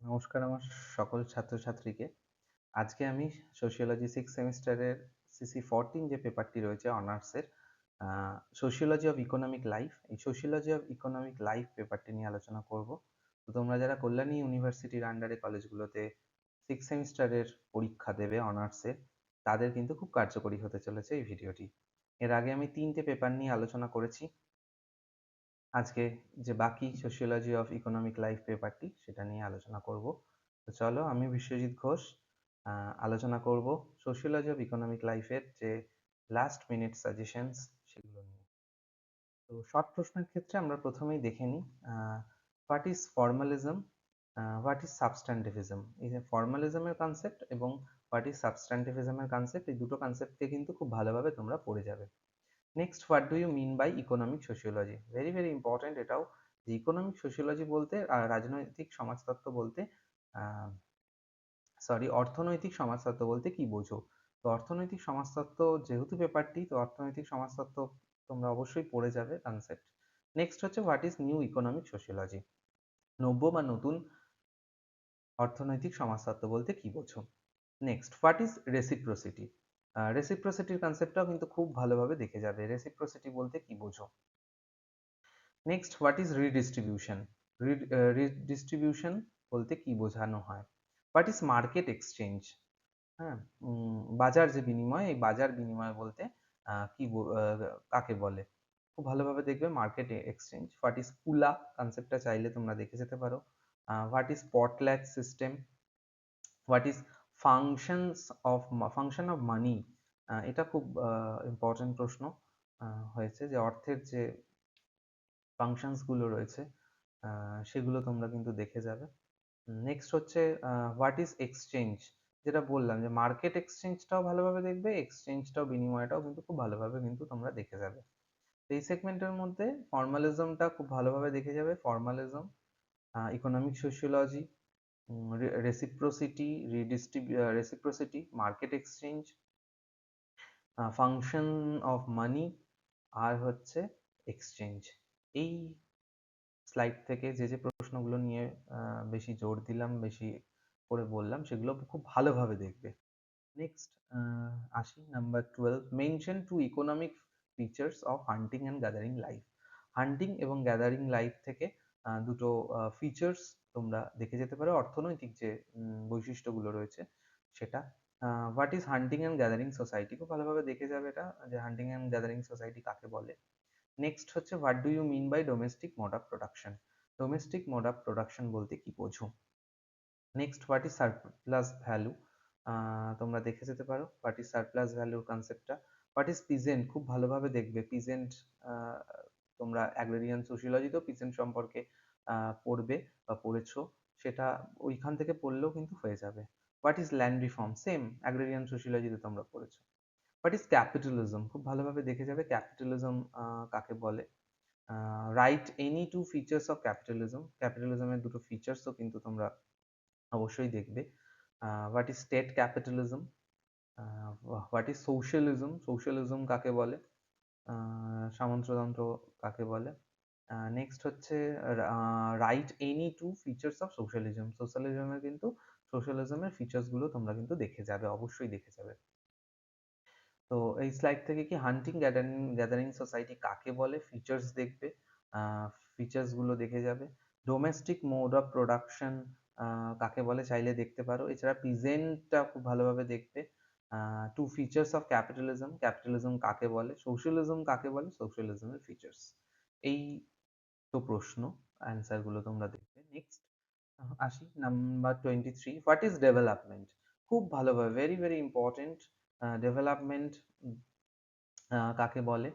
নমস্কার আমার সকল ছাত্রছাত্রীকে। আজকে আমি সোশিওলজি 6 সেমিস্টারের সিসি 14 যে পেপারটি রয়েছে অনার্সের সোশিওলজি অফ ইকোনমিক লাইফ, এই সোশিওলজি অফ ইকোনমিক লাইফ পেপারটি নিয়ে আলোচনা করব। তো তোমরা যারা কল্যাণী ইউনিভার্সিটির আন্ডারে কলেজগুলোতে 6 সেমিস্টারের পরীক্ষা দেবে অনার্সের, তাদের কিন্তু খুব কার্যকরী হতে চলেছে এই ভিডিওটি। এর আগে আমি 3টে পেপার নিয়ে আলোচনা করেছি। আজকে যে বাকি সোশিওলজি অফ ইকোনমিক লাইফ পেপারটি সেটা নিয়ে আলোচনা করব। তো চলো, আমি বিশ্বজিৎ ঘোষ আলোচনা করব সোশিওলজি অফ ইকোনমিক লাইফের যে লাস্ট মিনিট সাজেশনস সেগুলো নিয়ে। তো শর্ট প্রশ্নের ক্ষেত্রে আমরা প্রথমেই দেখে নিই what is formalism, what is substantivism. এই যে ফর্মালিজমের কনসেপ্ট এবং হোয়াট ইজ সাবস্ট্যান্টিভিজমের কনসেপ্ট, এই দুটো কনসেপ্টকে কিন্তু খুব ভালোভাবে তোমরা পড়ে যাবে। Next, what do you mean by economic sociology? Very very important এটাও, যে ইকোনমিক সোশিওলজি বলতে রাজনৈতিক সমাজতত্ত্ব বলতে অর্থনৈতিক সমাজতত্ত্ব বলতে কি বোঝো? তো অর্থনৈতিক সমাজতত্ত্ব যেহেতু পেপারটি, তো অর্থনৈতিক সমাজতত্ত্ব তোমরা অবশ্যই পড়ে যাবে কনসেপ্ট। নেক্সট হচ্ছে what is new economic sociology? নব্য বা নতুন অর্থনৈতিক সমাজতত্ত্ব বলতে কি বোঝো? Next, what is reciprocity? রেসিপ্রোসিটির কনসেপ্টটাও কিন্তু খুব ভালোভাবে দেখে যাবে, রেসিপ্রোসিটি বলতে কি বোঝো? Next, what is redistribution? Redistribution বলতে কি বোঝানো হয়? What is market exchange? হ্যাঁ, বাজার যে বিনিময়, এই বাজার বিনিময় বলতে কাকে বলে? খুব ভালোভাবে দেখবে মার্কেট এক্সচেঞ্জ। হোয়াট ইজ পুলা? কনসেপ্টটা চাইলে তোমরা দেখে যেতে পারো। What is potlatch system? What is functions of function of money? এটা খুব ইম্পর্টেন্ট প্রশ্ন হয়েছে, যে অর্থের যে ফাংশনস গুলো রয়েছে সেগুলো তোমরা কিন্তু দেখে যাবে। নেক্সট হচ্ছে হোয়াট ইজ এক্সচেঞ্জ? যেটা বললাম যে মার্কেট এক্সচেঞ্জটাও ভালোভাবে দেখবে, এক্সচেঞ্জটাও বিনিময়টাও কিন্তু খুব ভালোভাবে কিন্তু তোমরা দেখে যাবে। তো এই সেগমেন্টের মধ্যে ফর্মালিজমটা খুব ভালোভাবে দেখে যাবে। Formalism, economic sociology, reciprocity, reciprocity, market exchange, function of money, আর হচ্ছে এক্সচেঞ্জ। এই স্লাইড থেকে যে যে প্রশ্নগুলো নিয়ে বেশি জোর দিলাম, বেশি করে বললাম, সেগুলো খুব ভালোভাবে দেখবে। নেক্সট আসি number 12, mention two economic features of hunting and gathering life. Hunting এবং গ্যাদারিং লাইফ থেকে দুটো ফিচার্স তোমরা দেখে যেতে পারো, অর্থনৈতিক যে বৈশিষ্ট্যগুলো রয়েছে সেটা। What is hunting and gathering society? খুব ভালোভাবে দেখে যাবে এটা, যে হান্টিং অ্যান্ড গ্যাদারিং সোসাইটি কাকে বলে। নেক্সট হচ্ছে what do you mean by domestic mode of production? Domestic mode of production বলতে কি বোঝো? Next, what is surplus value? তোমরা দেখে যেতে পারো হোয়াট ইজ সারপ্লাস ভ্যালুর কনসেপ্টটা। What is peasant? খুব ভালোভাবে দেখবে পিজেন্ট, তোমরা অ্যাগ্রেরিয়ান সোশিওলজিতেও পিজেন্ট সম্পর্কে পড়বে বা পড়েছো, সেটা ওইখান থেকে পড়লেও কিন্তু হয়ে যাবে। What is land reform? Same agrarian সোশিওলজিতে তোমরা পড়েছো। What is capitalism? খুব ভালোভাবে দেখে যাবে ক্যাপিটালিজম কাকে বলে। Write any two features of capitalism, ক্যাপিটালিজমের দুটো ফিচার্সও কিন্তু তোমরা অবশ্যই দেখবে। What is state capitalism? What is socialism? Socialism কাকে বলে? সামন্ততন্ত্র কাকে বলে? নেক্সট হচ্ছে write any two features of socialism. সোশ্যালিজমের কিন্তু সোশ্যালিজমের ফিচার্সগুলো তোমরা কিন্তু দেখে যাবে, অবশ্যই দেখে যাবে। তো এই স্লাইড থেকে কি হান্টিং গ্যাদারিং সোসাইটি কাকে বলে ফিচার্স দেখবে, ফিচার্স গুলো দেখে যাবে। ডোমেস্টিক মোড অফ প্রোডাকশন কাকে বলে চাইলে দেখতে পারো। এছাড়া পিজেন্টটা খুব ভালোভাবে দেখবে। Two features of capitalism, capitalism কাকে বলে। সোশ্যালিজম কাকে বলে, সোশ্যালিজমের ফিচার্স। এই তো প্রশ্ন, অ্যান্সার গুলো তোমরা দেখবে। নেক্সট আসি নাম্বার 23, হোয়াট ইজ ডেভেলপমেন্ট? খুব ভালোভাবে, ভেরি ভেরি ইম্পর্টেন্ট, ডেভেলপমেন্ট কাকে বলে,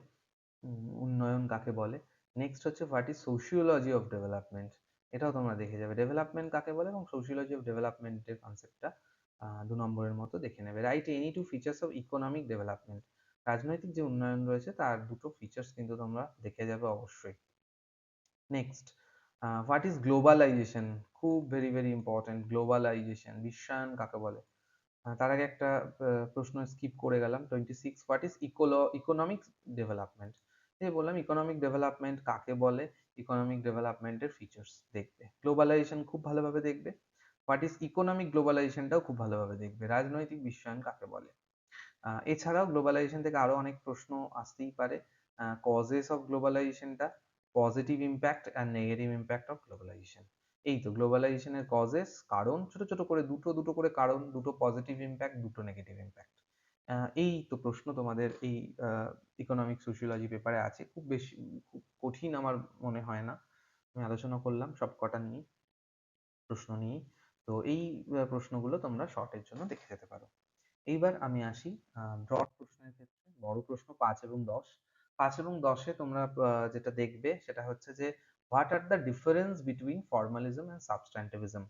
উন্নয়ন কাকে বলে। নেক্সট হচ্ছে what is sociology of development? এটাও তোমরা দেখে যাবে, ডেভেলপমেন্ট কাকে বলে এবং সোশিওলজি অফ ডেভেলপমেন্টের কনসেপ্টটা 2 নম্বরের মতো দেখে নেবে। Write any two features of economic development, রাজনৈতিক যে উন্নয়ন রয়েছে তার দুটো ফিচার্স কিন্তু তোমরা দেখে যাবে অবশ্যই। Next, what is globalization? খুব ভেরি ভেরি ইম্পর্টেন্ট, গ্লোবালাইজেশন, বিশ্বায়ন কাকে বলে? তার আগে একটা প্রশ্ন স্কিপ করে গেলাম, 26, হোয়াট ইজ ইকোনমিক ডেভেলপমেন্ট? এই বললাম ইকোনমিক ডেভেলপমেন্ট কাকে বলে, ইকোনমিক ডেভেলপমেন্টের ফিচার্স দেখবে। গ্লোবালাইজেশন খুব ভালোভাবে দেখবে। হোয়াট ইজ ইকোনমিক গ্লোবালাইজেশনটাও খুব ভালোভাবে দেখবে, রাজনৈতিক বিশ্বায়ন কাকে বলে। এছাড়াও গ্লোবালাইজেশন থেকে আরো অনেক প্রশ্ন আসতেই পারে। কজেস অফ গ্লোবালাইজেশনটা, positive impact and negative impact of globalization. এই তো গ্লোবালাইজেশনের কজেস, কারণ, ছোট ছোট করে দুটো দুটো করে কারণ, দুটো পজিটিভ ইম্প্যাক্ট, দুটো নেগেটিভ ইম্প্যাক্ট। এই তো প্রশ্ন তোমাদের এই ইকোনমিক সোশিওলজি পেপারে আছে। খুব বেশি, খুব কঠিন আমার মনে হয় না। আমি আলোচনা করলাম সব কটা নিয়ে, প্রশ্ন নিয়ে। তো এই প্রশ্নগুলো তোমরা শর্টের জন্য দেখে যেতে পারো। এইবার আমি আসি ব্রড প্রশ্নের ক্ষেত্রে, বড় প্রশ্ন 5 এবং 10। 5 এবং 10-এ তোমরা যেটা দেখবে সেটা হচ্ছে যে what are the difference between formalism and substantivism.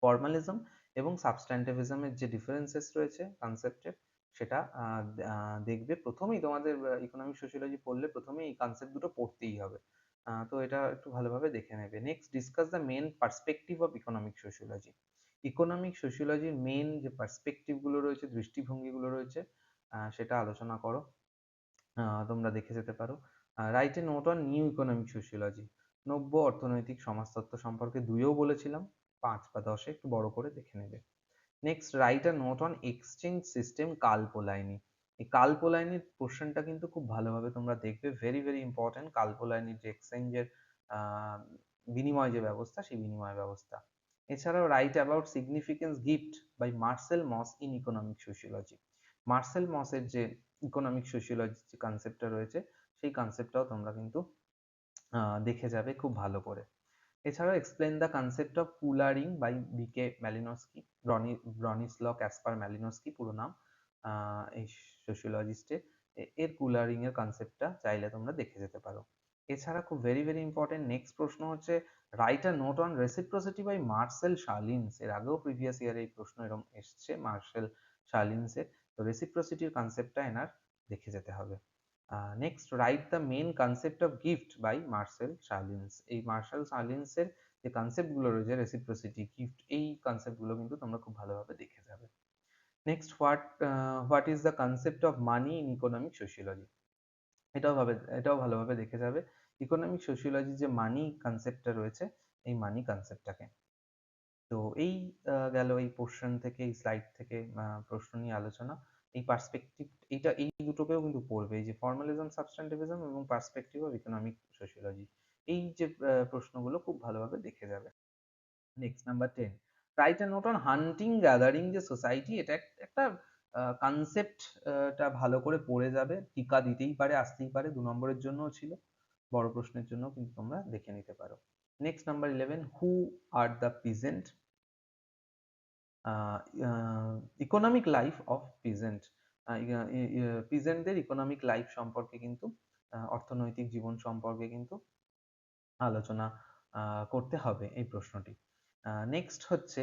Formalism এবং সাবস্ট্যান্টিভিজমের যে ডিফারেন্সেস রয়েছে কনসেপ্টের, সেটা দেখবে। প্রথমেই তোমাদের ইকোনমিক সোশিওলজি পড়লে প্রথমেই এই কনসেপ্ট দুটো পড়তেই হবে। তো এটা একটু ভালোভাবে দেখে নেবে। Next, discuss the main perspective of economic sociology. Economic সোশিওলজির মেন যে পার্সপেক্টিভ গুলো রয়েছে, দৃষ্টিভঙ্গিগুলো রয়েছে, সেটা আলোচনা করো। তোমরা দেখে যেতে পারো। Write a note on new economic sociology. নব্য অর্থনৈতিক সমাজতত্ত্ব সম্পর্কে 2-এও বলেছিলাম, 5 বা 10-এ একটু বড় করে দেখে নেবে। Next, right a note on exchange system কাল পোলাইনি। এই কাল পোলাইনির পোর্শনটা কিন্তু খুব ভালোভাবে তোমরা দেখবে, ভেরি ভেরি ইম্পর্টেন্ট। কাল পোলাইনির যে এক্সচেঞ্জের বিনিময় যে ব্যবস্থা, সেই বিনিময় ব্যবস্থা। এছাড়াও write about significance gift by Marcel Mauss in economic sociology. Marcel মসের যে ইকোনমিক সোশিওলজি যে কনসেপ্টটা রয়েছে, সেই কনসেপ্টটাও তোমরা কিন্তু দেখে যাবে খুব ভালো করে। এছাড়াও explain the concept of Kula ring by B K Malinowski. Bronislaw Kasper Malinowski পুরো নাম এই সোশিওলজিস্টের। এর কুলারিং এর কনসেপ্টটা চাইলে তোমরা দেখে যেতে পারো। এছাড়া খুব ভেরি ভেরি ইম্পর্টেন্ট নেক্সট প্রশ্ন হচ্ছে write a note on reciprocity by Marcel Sahlins. এর আগেও প্রিভিয়াস ইয়ারে এই প্রশ্ন এরকম এসছে মার্সেল শার্লিনস এর। তো রেসিপ্রোসিটির কনসেপ্টটা এনার দেখে যেতে হবে। Next, write the main concept of gift by Marcel Sahlins. এই মার্সেল শার্লিনস এর যে কনসেপ্ট গুলো রয়েছে, রেসিপ্রোসিটি, গিফট, এই কনসেপ্ট গুলো কিন্তু তোমরা খুব ভালোভাবে দেখে যাবে। Next, what is the concept of money in economic sociology. এটাও ভালোভাবে দেখে যাবে। ইকোনমিক সোশিওলজি যে মানি কনসেপ্টটা রয়েছে, এই মানি কনসেপ্টটাকে। তো এই গেল এই পোর্শন থেকে, এই স্লাইড থেকে প্রশ্ন নিয়ে আলোচনা। এই পার্সপেক্টিভ, এই দুটোকেও কিন্তু পড়বে, এই যে ফর্মালিজম, সাবস্ট্যান্টিভিজম এবং পার্সপেক্টিভ অফ ইকোনমিক সোশিওলজি। এই যে প্রশ্নগুলো খুব ভালোভাবে দেখে যাবে। Next, number 10, write a note on hunting gathering যে সোসাইটি। এটা একটা কনসেপ্ট, টা ভালো করে পড়ে যাবে। টিকা দিতেই পারে, আসতেই পারে, 2 নম্বরের জন্যও ছিল, বড় প্রশ্নের জন্য কিন্তু তোমরা দেখে নিতে পারো। Next, number 11, who are the peasant. Economic life of peasant. পিজেন্টদের ইকোনমিক লাইফ সম্পর্কে কিন্তু, অর্থনৈতিক জীবন সম্পর্কে কিন্তু আলোচনা করতে হবে এই প্রশ্নটি। নেক্সট হচ্ছে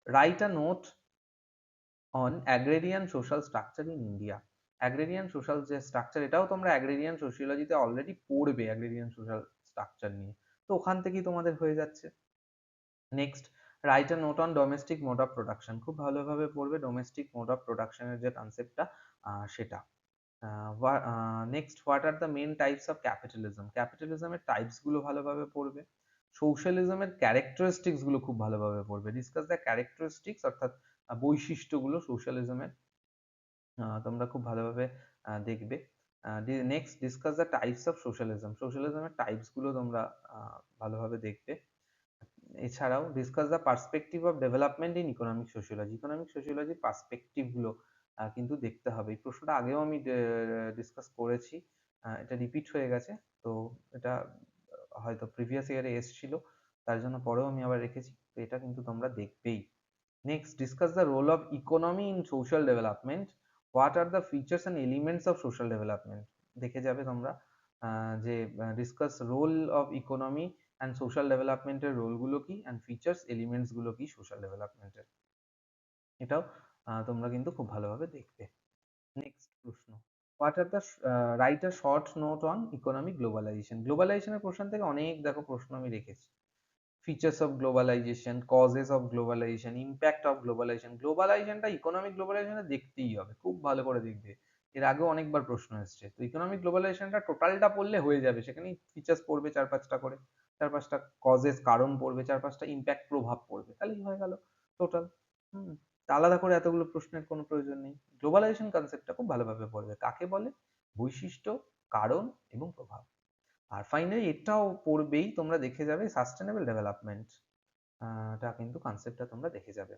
write a note on agrarian social structure in India. Agrarian social যে স্ট্রাকচার, এটাও তোমরা অ্যাগ্রেরিয়ান সোশিওলজিতে অলরেডি পড়বে, অ্যাগ্রেরিয়ান সোশ্যাল স্ট্রাকচার নিয়ে। তো ওখান থেকেই তোমাদের হয়ে যাচ্ছে। Next, right a note on domestic mode of production. খুব ভালোভাবে পড়বে ডোমেস্টিক মোড অফ প্রোডাকশনের যে কনসেপ্টটা, সেটা। Next, what are the main types of capitalism. ক্যাপিটালিজমের টাইপস গুলো ভালোভাবে পড়বে। সোশ্যালিজমের ক্যারেক্টারিস্টিক্স গুলো খুব ভালোভাবে পড়বে। ডিসকাস দ্য ক্যারেক্টারিস্টিক্স, অর্থাৎ বৈশিষ্ট্যগুলো সোশ্যালিজমের, তোমরা খুব ভালোভাবে দেখবে। Next, discuss the types of socialism. সোশ্যালিজমের টাইপস গুলো তোমরা ভালোভাবে দেখবে। এছাড়াও discuss the perspective of development in economic sociology. Economic সোশিওলজির পার্সপেক্টিভ গুলো কিন্তু দেখতে হবে। এই প্রশ্নটা আগেও আমি ডিসকাস করেছি, এটা রিপিট হয়ে গেছে। তো এটা হয়তো প্রিভিয়াস ইয়ারে এসেছিল, তার জন্য পরেও আমি আবার রেখেছি। তো এটা কিন্তু তোমরা দেখবেই। Next, discuss the role of economy in social development. What are the features and elements of social development. দেখে যাবে তোমরা যে discuss role of economy and social ডেভেলপমেন্টের রোলগুলো কি, অ্যান্ড ফিচার্স, এলিমেন্টস গুলো কি সোশ্যাল ডেভেলপমেন্টের। এটাও তোমরা কিন্তু খুব ভালোভাবে দেখবে। নেক্সট প্রশ্ন, what are the write a short note on economic globalization. গ্লোবালাইজেশনের প্রশ্ন থেকে অনেক দেখো প্রশ্ন আমি রেখেছি। Features of globalization, causes of globalization, impact of globalization. গ্লোবালাইজেশনটা ইকোনমিক গ্লোবালাইজেশনে দেখতেই হবে, খুব ভালো করে দেখবে। এর আগেও অনেকবার প্রশ্ন এসেছে। তো ইকোনমিক গ্লোবালাইজেশনটা টোটালটা পড়লে হয়ে যাবে, সেখানে ফিচার্স পড়বে 4-5টা করে। চার পাঁচটা কজেস কারণ পড়বে, চার পাঁচটা ইম্প্যাক্ট প্রভাব পড়বে, তাহলেই হয়ে গেল টোটাল। হুম, তা আলাদা করে এতগুলো প্রশ্নের কোনো প্রয়োজন নেই। গ্লোবালাইজেশন কনসেপ্টটা খুব ভালোভাবে পড়বে, কাকে বলে, বৈশিষ্ট্য, কারণ এবং প্রভাব। আর ফাইনালি এটাও পড়বেই, তোমরা দেখে যাবে সাস্টেনেবল ডেভেলপমেন্ট টা কিন্তু কনসেপ্টটা তোমরা দেখে যাবে।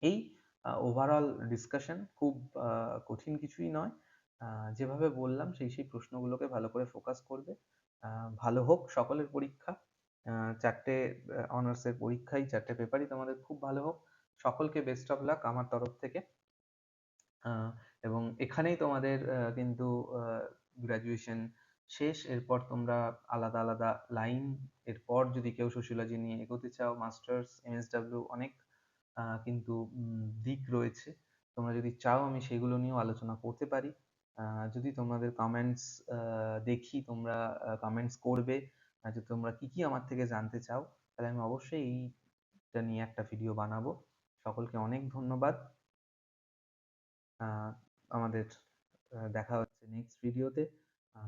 এই ওভারঅল ডিসকাশন খুব কঠিন কিছুই নয়। যেভাবে বললাম সেই প্রশ্নগুলোকে ভালো করে ফোকাস করবে। ভালো হোক সকলের পরীক্ষা। 4টে অনার্সের পরীক্ষাই, 4টে পেপারই তোমাদের খুব ভালো হোক। সকলকে বেস্ট অফ লাক আমার তরফ থেকে। এবং এখানেই তোমাদের কিন্তু গ্র্যাজুয়েশন শেষ। এরপর তোমরা আলাদা আলাদা লাইন, এরপর যদি কেউ সোশিওলজি নিয়ে এগোতে চাও, মাস্টার্স, এমএসডব্লিউ, অনেক কিন্তু দিক রয়েছে। তোমরা যদি চাও আমি সেগুলো নিয়েও আলোচনা করতে পারি। যদি তোমাদের কমেন্টস দেখি, তোমরা কমেন্টস করবে যে তোমরা কি কি আমার থেকে জানতে চাও, তাহলে আমি অবশ্যই এইটা নিয়ে একটা ভিডিও বানাবো। সকলকে অনেক ধন্যবাদ। আহ, আমাদের দেখা হচ্ছে নেক্সট ভিডিওতে।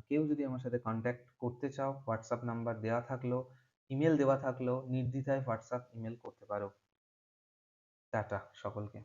কেউ যদি আমার সাথে কন্ট্যাক্ট করতে চাও, হোয়াটসঅ্যাপ নাম্বার দেওয়া থাকলো, ইমেল দেওয়া থাকলো, নির্দ্বিধায় হোয়াটসঅ্যাপ ইমেল করতে পারো। টাটা সকলকে।